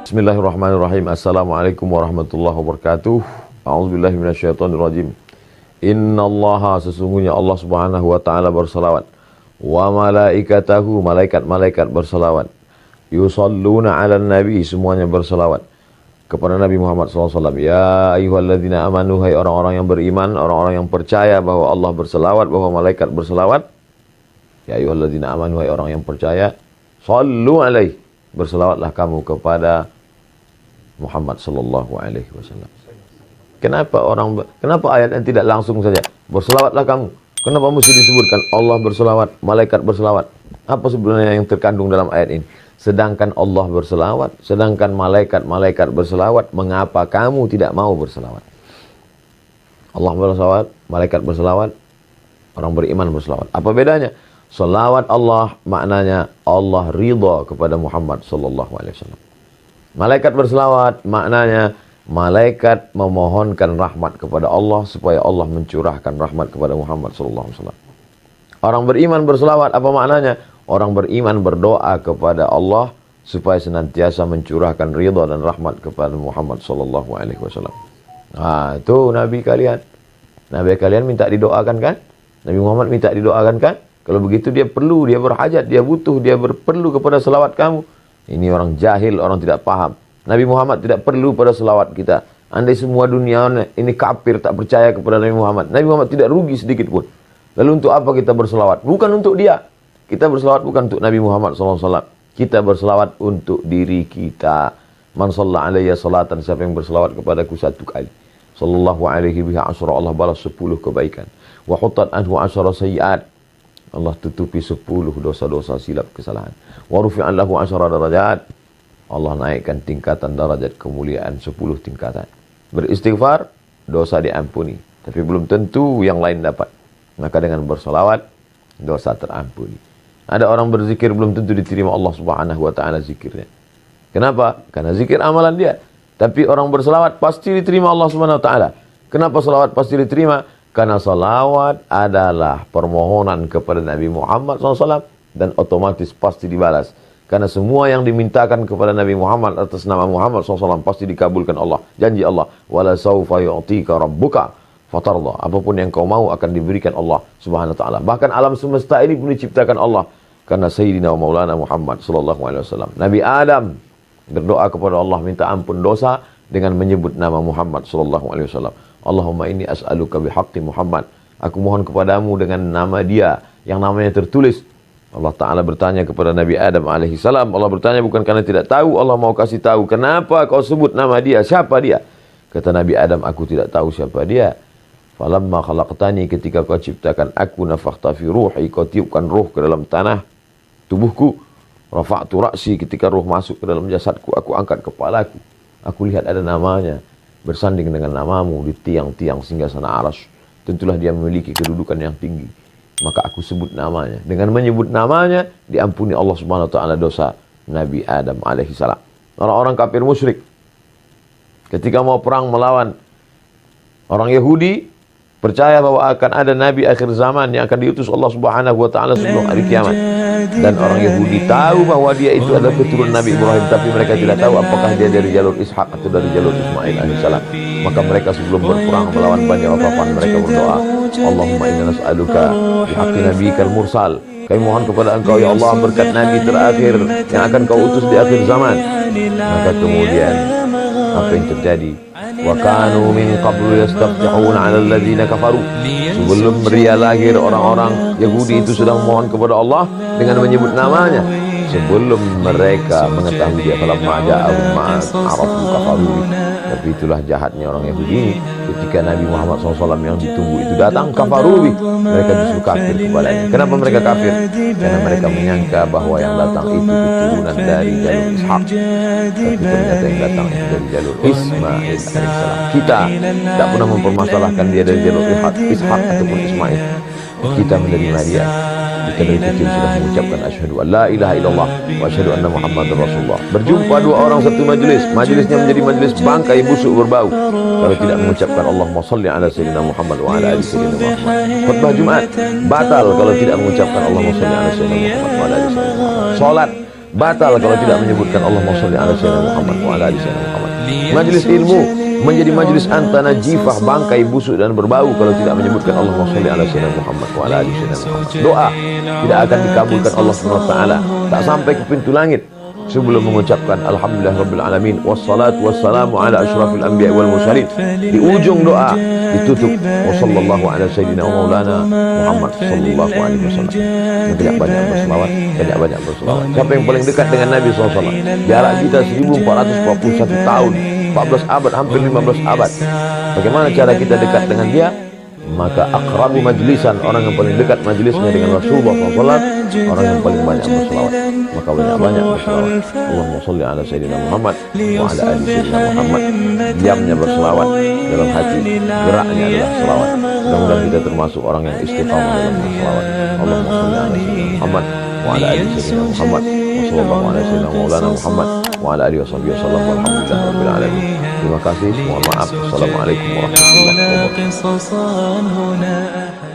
Bismillahirrahmanirrahim. Assalamualaikum warahmatullahi wabarakatuh. A'udzubillahi minasyaitonirrajim. Innallaha, sesungguhnya Allah Subhanahu wa taala berselawat, wa malaikatahu, malaikat-malaikat berselawat, yusalluna 'alan nabi, semuanya berselawat kepada Nabi Muhammad SAW. Ya ayyuhalladzina amanu, hai orang-orang yang beriman, orang-orang yang percaya bahwa Allah berselawat, bahwa malaikat berselawat. Ya ayyuhalladzina amanu, hai orang yang percaya, sallu alaihi, berselawatlah kamu kepada Muhammad sallallahu alaihi wasallam. Kenapa ayat yang tidak langsung saja berselawatlah kamu? Kenapa mesti disebutkan Allah berselawat, malaikat berselawat? Apa sebenarnya yang terkandung dalam ayat ini? Sedangkan Allah berselawat, sedangkan malaikat berselawat, mengapa kamu tidak mau berselawat? Allah berselawat, malaikat berselawat, orang beriman berselawat. Apa bedanya? Selawat Allah maknanya Allah ridha kepada Muhammad sallallahu alaihi wasallam. Malaikat berselawat maknanya malaikat memohonkan rahmat kepada Allah supaya Allah mencurahkan rahmat kepada Muhammad sallallahu alaihi wasallam. Orang beriman berselawat, apa maknanya? Orang beriman berdoa kepada Allah supaya senantiasa mencurahkan ridha dan rahmat kepada Muhammad sallallahu alaihi wasallam. Ah, itu nabi kalian. Nabi kalian minta didoakan kan? Nabi Muhammad minta didoakan kan? Kalau begitu dia perlu, dia berhajat, dia butuh, dia perlu kepada selawat kamu. Ini orang jahil, orang tidak paham. Nabi Muhammad tidak perlu pada selawat kita. Andai semua dunia ini kafir, tak percaya kepada Nabi Muhammad, Nabi Muhammad tidak rugi sedikit pun. Lalu untuk apa kita berselawat? Bukan untuk dia. Kita berselawat bukan untuk Nabi Muhammad SAW. Kita berselawat untuk diri kita. Man shalla alayya salatan, siapa yang berselawat kepadaku satu kali, sallallahu alaihi biha asyra, Allah balas 10 kebaikan. Wa hutat anhu asyra sayyiat, Allah tutupi 10 dosa-dosa silap kesalahan. Wa rufi'an lahu 10 darajat, Allah naikkan tingkatan darajat kemuliaan 10 tingkatan. Beristighfar, dosa diampuni. Tapi belum tentu yang lain dapat. Maka dengan bersolawat, dosa terampuni. Ada orang berzikir belum tentu diterima Allah Subhanahu wa taala zikirnya. Kenapa? Karena zikir amalan dia. Tapi orang berselawat pasti diterima Allah Subhanahu wa taala. Kenapa selawat pasti diterima? Karena salawat adalah permohonan kepada Nabi Muhammad SAW dan otomatis pasti dibalas. Karena semua yang dimintakan kepada Nabi Muhammad atas nama Muhammad SAW pasti dikabulkan Allah. Janji Allah, wala saufa yu'tika rabbuka fatarda. Apapun yang kau mau akan diberikan Allah Subhanahu wa taala. Bahkan alam semesta ini pun diciptakan Allah karena Sayyidina wa Maulana Muhammad sallallahu alaihi wasallam. Nabi Adam berdoa kepada Allah minta ampun dosa dengan menyebut nama Muhammad sallallahu alaihi wasallam. Allahumma inni as'aluka bihaqqi Muhammad. Aku mohon kepadamu dengan nama dia yang namanya tertulis. Allah Ta'ala bertanya kepada Nabi Adam alaihissalam. Allah bertanya bukan karena tidak tahu, Allah mau kasih tahu. Kenapa kau sebut nama dia? Siapa dia? Kata Nabi Adam, aku tidak tahu siapa dia. Falamma khalaqtani, ketika kau ciptakan aku, nafakhta fi ruhi, kau tiupkan ruh ke dalam tanah tubuhku. Rafa'tu ra'si, ketika ruh masuk ke dalam jasadku, aku angkat kepalaku. Aku lihat ada namanya bersanding dengan namamu di tiang-tiang singgasana Arasy. Tentulah dia memiliki kedudukan yang tinggi. Maka aku sebut namanya. Dengan menyebut namanya, diampuni Allah Subhanahu wa taala dosa Nabi Adam alaihissalam. Orang-orang kafir musyrik ketika mau perang melawan orang Yahudi, percaya bahwa akan ada nabi akhir zaman yang akan diutus Allah Subhanahu wa taala sebelum hari kiamat. Dan orang Yahudi tahu bahwa dia itu adalah keturunan Nabi Ibrahim, tapi mereka tidak tahu apakah dia dari jalur Ishak atau dari jalur Ismail alaihissalam. Maka mereka sebelum berperang melawan Bani Ghatafan, mereka berdoa, Allahumma inna nas'aluka bihaqqi nabiyyikal mursal. Kami mohon kepada engkau ya Allah berkat nabi terakhir yang akan kau utus di akhir zaman. Maka kemudian apa yang terjadi? Wa kanu min qablu yastaftihuna 'ala alladhina kafaru. Sebelum dia lahir, orang-orang Yahudi itu sudah memohon kepada Allah dengan menyebut namanya. Sebelum mereka mengetahui dia, falamma ja'ahum ma arafu kafaru. Tapi itulah jahatnya orang Yahudi. Ketika Nabi Muhammad SAW yang ditunggu itu datang, kafarubi, mereka justru kafir kepadanya. Kenapa mereka kafir? Karena mereka menyangka bahwa yang datang itu keturunan dari jalur Ishak, tapi ternyata yang datang itu dari jalur Ismail alaihissalam. Kita tidak pernah mempermasalahkan dia dari jalur Ishak ataupun Ismail. Kita menerima dia. Kita dari kecil sudah mengucapkan asyhadu an la ilaha illallah wa asyhadu anna muhammadar rasulullah. Berjumpa dua orang satu majlis, majlisnya menjadi majlis bangkai busuk berbau kalau tidak mengucapkan Allahumma shalli ala sayyidina Muhammad wa ala ali sayyidina Muhammad. Khutbah Jumat batal kalau tidak mengucapkan Allahumma shalli ala sayyidina Muhammad wa ala ali sayyidina Muhammad. Salat batal kalau tidak menyebutkan Allahumma sholli ala sayyidina Muhammad wa ala ali sayyidina Muhammad. Majelis ilmu menjadi majelis antana jifah, bangkai busuk dan berbau kalau tidak menyebutkan Allahumma sholli ala sayyidina Muhammad wa ala ali sayyidina Muhammad. Doa tidak akan dikabulkan Allah Subhanahu wa taala tak sampai ke pintu langit sebelum mengucapkan alhamdulillahirabbil alamin wassalatu wassalamu ala asyrafil anbiya wal mursalin. Di ujung doa ditutup wasallallahu ala sayyidina wa maulana Muhammad sallallahu alaihi wasallam. Banyak berselawat, banyak berselawat. Siapa yang paling dekat dengan Nabi SAW? Jarak kita 1441 tahun, 14 abad, hampir 15 abad. Bagaimana cara kita dekat dengan dia? Maka akrabu majlisan, orang yang paling dekat majlisnya dengan Rasulullah SAW, orang yang paling banyak berselawat. Maka banyak berselawat. Allahumma sholli ala sayyidina Muhammad wa ala ali sayyidina Muhammad. Diamnya berselawat, dalam hati geraknya adalah selawat. Mudah-mudahan kita termasuk orang yang istiqamah dalam berselawat. Allahumma sholli ala sayyidina Muhammad wa ala ali sayyidina Muhammad wa sallallahu ala sayyidina maulana Muhammad wa ala alihi wasallam walhamdulillahirabbil alamin. Terima kasih, mohon maaf. Assalamualaikum warahmatullahi wabarakatuh.